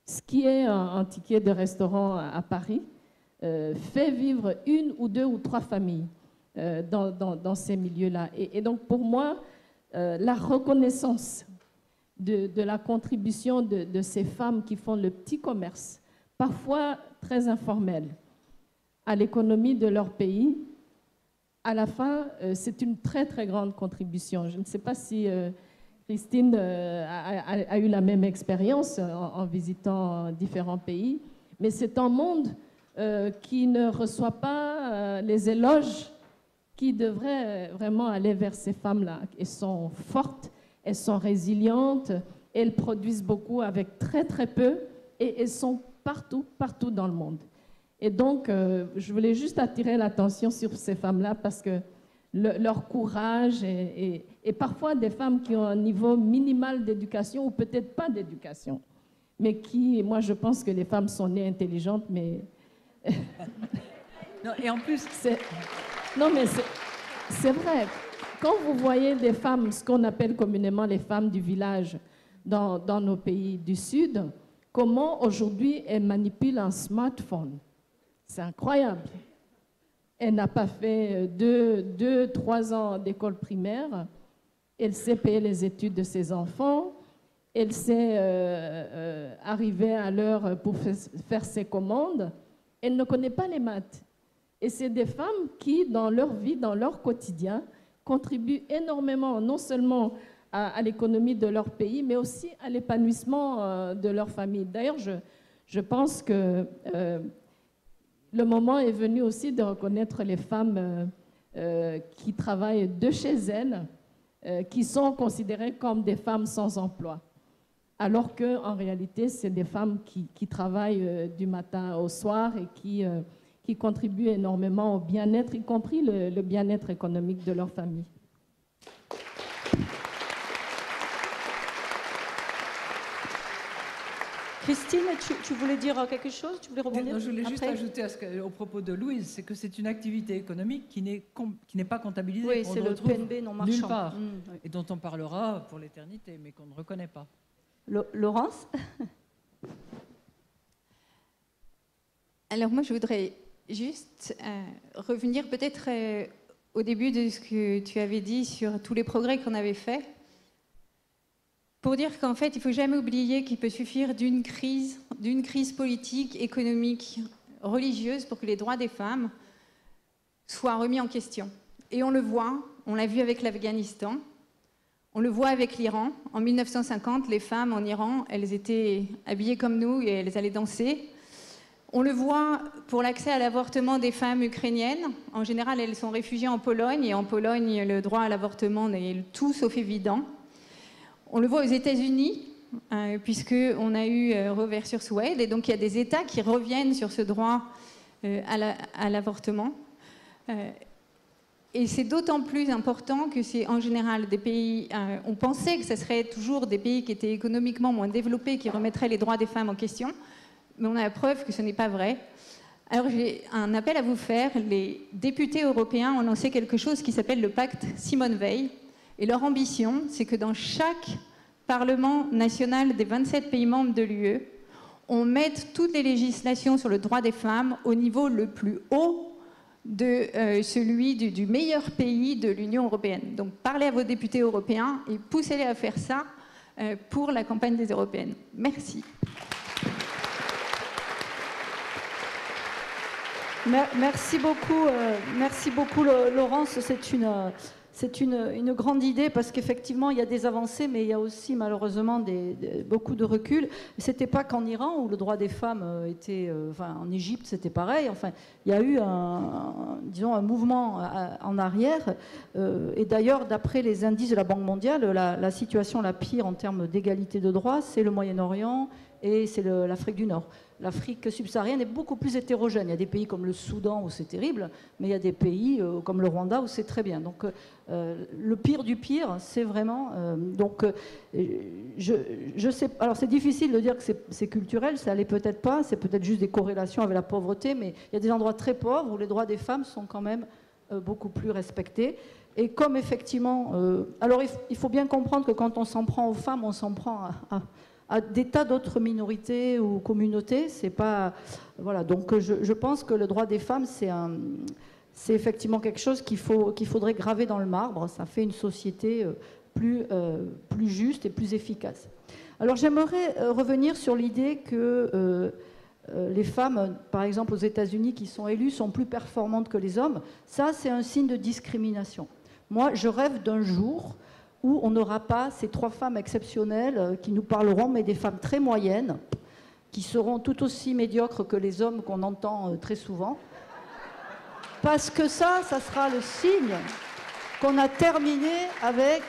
Ce qui est un ticket de restaurant à Paris fait vivre 1 ou 2 ou 3 familles dans ces milieux-là. Et donc, pour moi, la reconnaissance de la contribution de ces femmes qui font le petit commerce, parfois très informel, à l'économie de leur pays, à la fin, c'est une très, très grande contribution. Je ne sais pas si Christine a eu la même expérience en visitant différents pays, mais c'est un monde qui ne reçoit pas les éloges qui devraient vraiment aller vers ces femmes-là. Elles sont fortes, elles sont résilientes, elles produisent beaucoup avec très très peu et elles sont partout, partout dans le monde. Et donc, je voulais juste attirer l'attention sur ces femmes-là parce que leur courage et parfois des femmes qui ont un niveau minimal d'éducation ou peut-être pas d'éducation, mais qui, moi je pense que les femmes sont nées intelligentes, mais... Non, et en plus... Non, mais c'est vrai. Quand vous voyez des femmes, ce qu'on appelle communément les femmes du village dans nos pays du Sud, comment aujourd'hui elles manipulent un smartphone. C'est incroyable. Elle n'a pas fait 2-3 ans d'école primaire. Elle sait payer les études de ses enfants. Elle sait arriver à l'heure pour faire ses commandes. Elle ne connaît pas les maths. Et c'est des femmes qui, dans leur vie, dans leur quotidien, contribuent énormément, non seulement à l'économie de leur pays, mais aussi à l'épanouissement de leur famille. D'ailleurs, je pense que le moment est venu aussi de reconnaître les femmes qui travaillent de chez elles, qui sont considérées comme des femmes sans emploi. Alors qu'en réalité, c'est des femmes qui travaillent du matin au soir et qui contribuent énormément au bien-être, y compris le bien-être économique de leur famille. Christine, tu voulais dire quelque chose? Tu voulais rebondir? Non, je voulais juste après ajouter au propos de Louise, c'est que c'est une activité économique qui n'est pas comptabilisée. Oui, c'est le PNB non marchand. Nulle part, oui. et dont on parlera pour l'éternité, mais qu'on ne reconnaît pas. Laurence? Alors moi, je voudrais juste revenir peut-être au début de ce que tu avais dit sur tous les progrès qu'on avait faits, pour dire qu'en fait, il ne faut jamais oublier qu'il peut suffire d'une crise politique, économique, religieuse pour que les droits des femmes soient remis en question. Et on le voit, on l'a vu avec l'Afghanistan, on le voit avec l'Iran. En 1950, les femmes en Iran, elles étaient habillées comme nous et elles allaient danser. On le voit pour l'accès à l'avortement des femmes ukrainiennes. En général, elles sont réfugiées en Pologne, et en Pologne, le droit à l'avortement est tout sauf évident. On le voit aux États-Unis, puisqu'on a eu Roe versus Wade, et donc il y a des États qui reviennent sur ce droit à l'avortement. Et c'est d'autant plus important que c'est en général des pays... on pensait que ce serait toujours des pays qui étaient économiquement moins développés qui remettraient les droits des femmes en question, mais on a la preuve que ce n'est pas vrai. Alors j'ai un appel à vous faire. Les députés européens ont lancé quelque chose qui s'appelle le pacte Simone Veil. Et leur ambition, c'est que dans chaque Parlement national des 27 pays membres de l'UE, on mette toutes les législations sur le droit des femmes au niveau le plus haut de celui du meilleur pays de l'Union européenne. Donc parlez à vos députés européens et poussez-les à faire ça pour la campagne des européennes. Merci. Merci beaucoup Laurence. C'est une grande idée parce qu'effectivement, il y a des avancées, mais il y a aussi malheureusement beaucoup de recul. Ce n'était pas qu'en Iran où le droit des femmes était... en Égypte, c'était pareil. Enfin, il y a eu un mouvement en arrière. Et d'ailleurs, d'après les indices de la Banque mondiale, la situation la pire en termes d'égalité de droits, c'est le Moyen-Orient et c'est l'Afrique du Nord. L'Afrique subsaharienne est beaucoup plus hétérogène. Il y a des pays comme le Soudan où c'est terrible, mais il y a des pays comme le Rwanda où c'est très bien. Donc le pire du pire, c'est vraiment... je sais... Alors c'est difficile de dire que c'est culturel, ça l'est peut-être pas, c'est peut-être juste des corrélations avec la pauvreté, mais il y a des endroits très pauvres où les droits des femmes sont quand même beaucoup plus respectés. Et comme effectivement... alors il faut bien comprendre que quand on s'en prend aux femmes, on s'en prend à des tas d'autres minorités ou communautés. C'est pas... Voilà, donc je pense que le droit des femmes, c'est effectivement quelque chose qu'il faudrait graver dans le marbre. Ça fait une société plus juste et plus efficace. Alors j'aimerais revenir sur l'idée que les femmes, par exemple aux États-Unis, qui sont élues, sont plus performantes que les hommes. Ça, c'est un signe de discrimination. Moi, je rêve d'un jour où on n'aura pas ces 3 femmes exceptionnelles qui nous parleront, mais des femmes très moyennes, qui seront tout aussi médiocres que les hommes qu'on entend très souvent. Parce que ça sera le signe qu'on a terminé avec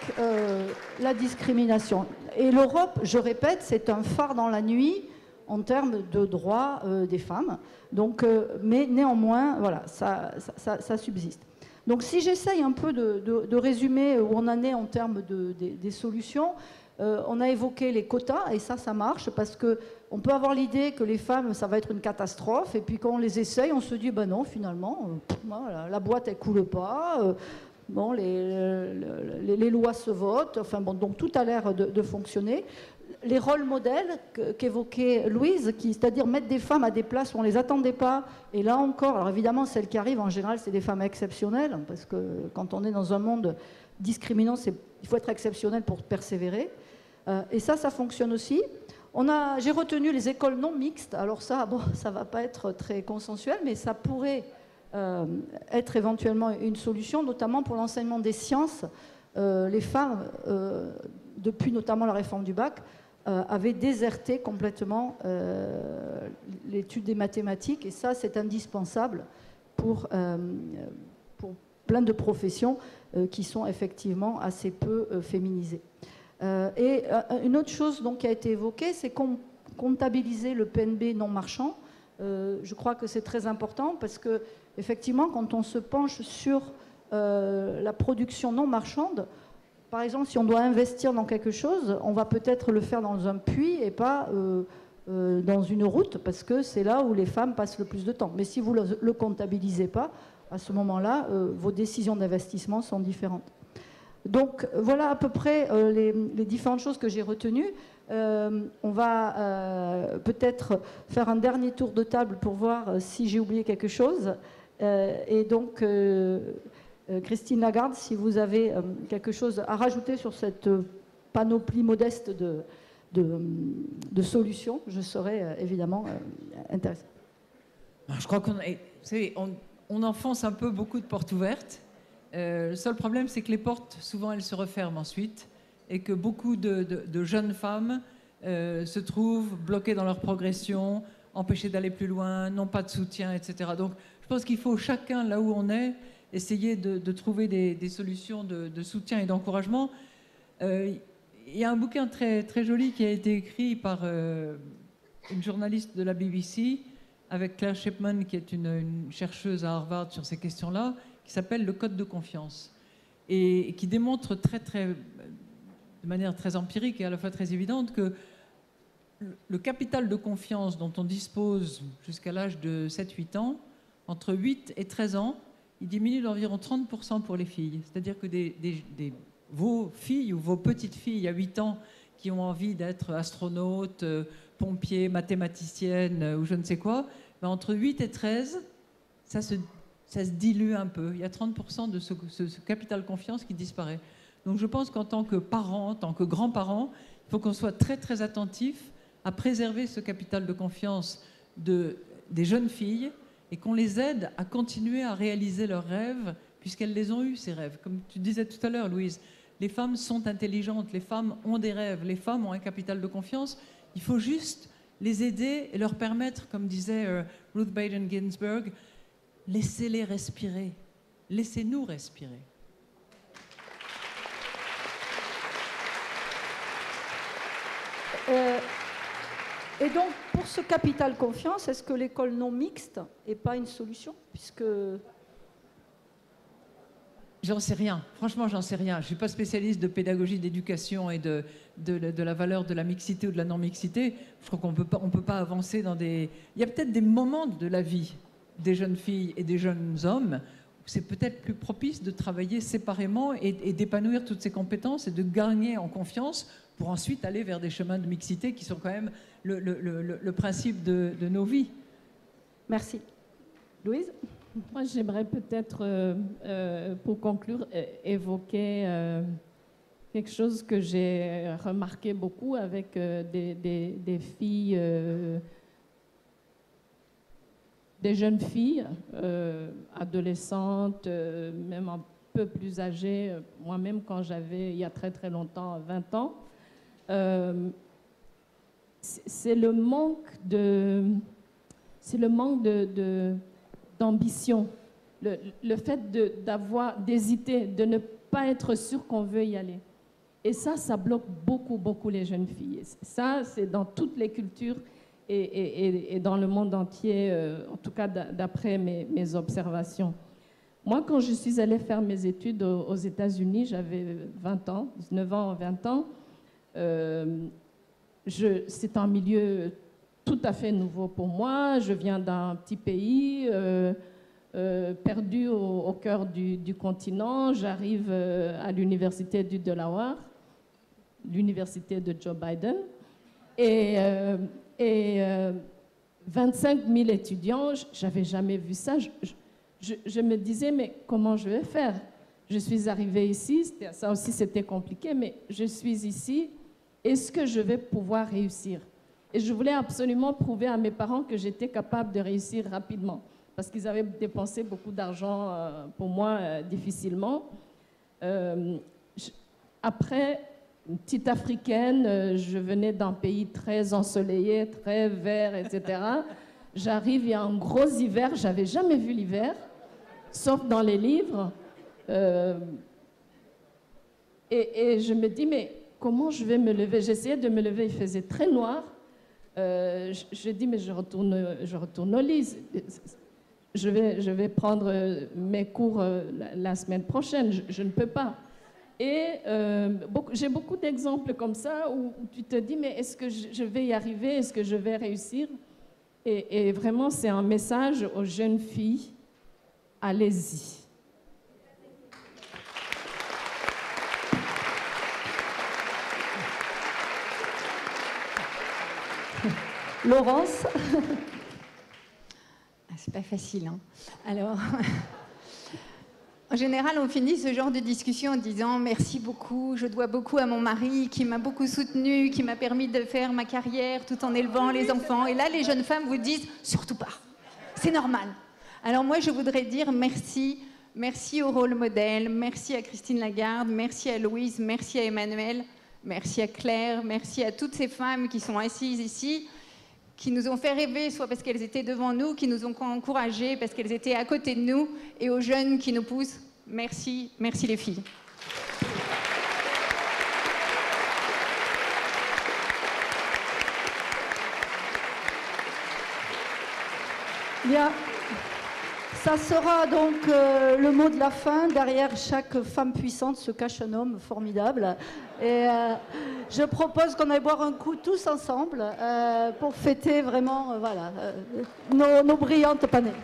la discrimination. Et l'Europe, je répète, c'est un phare dans la nuit en termes de droits des femmes. Donc, mais néanmoins, voilà, ça subsiste. Donc si j'essaye un peu de résumer où on en est en termes des solutions, on a évoqué les quotas, et ça marche, parce qu'on peut avoir l'idée que les femmes, ça va être une catastrophe, et puis quand on les essaye, on se dit, ben non, finalement, voilà, la boîte, elle coule pas, bon, les lois se votent, enfin bon, donc tout a l'air de fonctionner. Les rôles modèles qu'évoquait Louise, c'est-à-dire mettre des femmes à des places où on ne les attendait pas, et là encore, alors évidemment, celles qui arrivent, en général, c'est des femmes exceptionnelles, parce que quand on est dans un monde discriminant, il faut être exceptionnel pour persévérer. Et ça fonctionne aussi. J'ai retenu les écoles non mixtes. Alors ça, bon, ça ne va pas être très consensuel, mais ça pourrait être éventuellement une solution, notamment pour l'enseignement des sciences. Les femmes, depuis notamment la réforme du bac, avaient déserté complètement l'étude des mathématiques. Et ça, c'est indispensable pour plein de professions qui sont effectivement assez peu féminisées. Et une autre chose donc, qui a été évoquée, c'est comptabiliser le PNB non marchand. Je crois que c'est très important parce que, effectivement, quand on se penche sur la production non marchande, par exemple, si on doit investir dans quelque chose, on va peut-être le faire dans un puits et pas dans une route, parce que c'est là où les femmes passent le plus de temps. Mais si vous ne le comptabilisez pas, à ce moment-là, vos décisions d'investissement sont différentes. Donc voilà à peu près les différentes choses que j'ai retenues. On va peut-être faire un dernier tour de table pour voir si j'ai oublié quelque chose. Et donc, Christine Lagarde, si vous avez quelque chose à rajouter sur cette panoplie modeste de solutions, je serais évidemment intéressée. Je crois qu'on enfonce un peu beaucoup de portes ouvertes. Le seul problème, c'est que les portes, souvent, elles se referment ensuite et que beaucoup de jeunes femmes se trouvent bloquées dans leur progression, empêchées d'aller plus loin, n'ont pas de soutien, etc. Donc, je pense qu'il faut chacun, là où on est, essayer de trouver des solutions de soutien et d'encouragement. Il y a un bouquin très, très joli qui a été écrit par une journaliste de la BBC avec Claire Shipman, qui est une chercheuse à Harvard sur ces questions-là, qui s'appelle Le Code de confiance, et qui démontre de manière très empirique et à la fois très évidente que le capital de confiance dont on dispose jusqu'à l'âge de 7-8 ans, entre 8 et 13 ans, il diminue d'environ 30% pour les filles. C'est-à-dire que vos filles ou vos petites filles à 8 ans qui ont envie d'être astronautes, pompiers, mathématiciennes ou je ne sais quoi, ben entre 8 et 13, ça se dilue un peu. Il y a 30% de ce capital confiance qui disparaît. Donc je pense qu'en tant que parents, en tant que grands-parents, il faut qu'on soit très très attentifs à préserver ce capital de confiance des jeunes filles et qu'on les aide à continuer à réaliser leurs rêves, puisqu'elles les ont eus, ces rêves. Comme tu disais tout à l'heure, Louise, les femmes sont intelligentes, les femmes ont des rêves, les femmes ont un capital de confiance. Il faut juste les aider et leur permettre, comme disait Ruth Bader Ginsburg, laissez-les respirer. Laissez-nous respirer. Et donc, pour ce capital confiance, est-ce que l'école non mixte n'est pas une solution, puisque... J'en sais rien. Franchement, j'en sais rien. Je ne suis pas spécialiste de pédagogie, d'éducation et de la valeur de la mixité ou de la non-mixité. Je crois qu'on peut pas avancer dans des... Il y a peut-être des moments de la vie des jeunes filles et des jeunes hommes où c'est peut-être plus propice de travailler séparément et d'épanouir toutes ces compétences et de gagner en confiance pour ensuite aller vers des chemins de mixité qui sont quand même le principe de nos vies. Merci. Louise ? Moi, j'aimerais peut-être, pour conclure, évoquer quelque chose que j'ai remarqué beaucoup avec des filles, des jeunes filles, adolescentes, même peu plus âgée, moi-même quand j'avais, il y a très très longtemps, 20 ans, c'est le manque d'ambition, le fait d'hésiter, de ne pas être sûr qu'on veut y aller. Et ça bloque beaucoup les jeunes filles. Ça, c'est dans toutes les cultures et dans le monde entier, en tout cas d'après mes observations. Moi, quand je suis allée faire mes études aux États-Unis, j'avais 20 ans, 19 ans, 20 ans. C'est un milieu tout à fait nouveau pour moi. Je viens d'un petit pays perdu au cœur du continent. J'arrive à l'université du Delaware, l'université de Joe Biden. Et 25 000 étudiants, je n'avais jamais vu ça. Je me disais, mais comment je vais faire? Je suis arrivée ici, ça aussi c'était compliqué, mais je suis ici, est-ce que je vais pouvoir réussir? Et je voulais absolument prouver à mes parents que j'étais capable de réussir rapidement, parce qu'ils avaient dépensé beaucoup d'argent pour moi difficilement. Après, une petite africaine, je venais d'un pays très ensoleillé, très vert, etc. J'arrive, il y a un gros hiver, j'avais jamais vu l'hiver, sauf dans les livres. Et je me dis, mais comment je vais me lever? J'essayais de me lever, il faisait très noir. Je dis, mais je retourne au lit. Je vais prendre mes cours la semaine prochaine. Je ne peux pas. Et j'ai beaucoup d'exemples comme ça où tu te dis, mais est-ce que je vais y arriver? Est-ce que je vais réussir? Et vraiment, c'est un message aux jeunes filles. Allez-y. Laurence? C'est pas facile, hein. Alors, en général, on finit ce genre de discussion en disant merci beaucoup, je dois beaucoup à mon mari qui m'a beaucoup soutenue, qui m'a permis de faire ma carrière tout en élevant les enfants. Et là, les jeunes femmes vous disent surtout pas, c'est normal. Alors moi, je voudrais dire merci. Merci au rôle modèle, merci à Christine Lagarde, merci à Louise, merci à Emmanuel, merci à Claire, merci à toutes ces femmes qui sont assises ici, qui nous ont fait rêver, soit parce qu'elles étaient devant nous, qui nous ont encouragés, parce qu'elles étaient à côté de nous, et aux jeunes qui nous poussent. Merci, merci les filles. Bien. Ça sera donc le mot de la fin. Derrière chaque femme puissante se cache un homme formidable. Et je propose qu'on aille boire un coup tous ensemble pour fêter vraiment nos brillantes panels.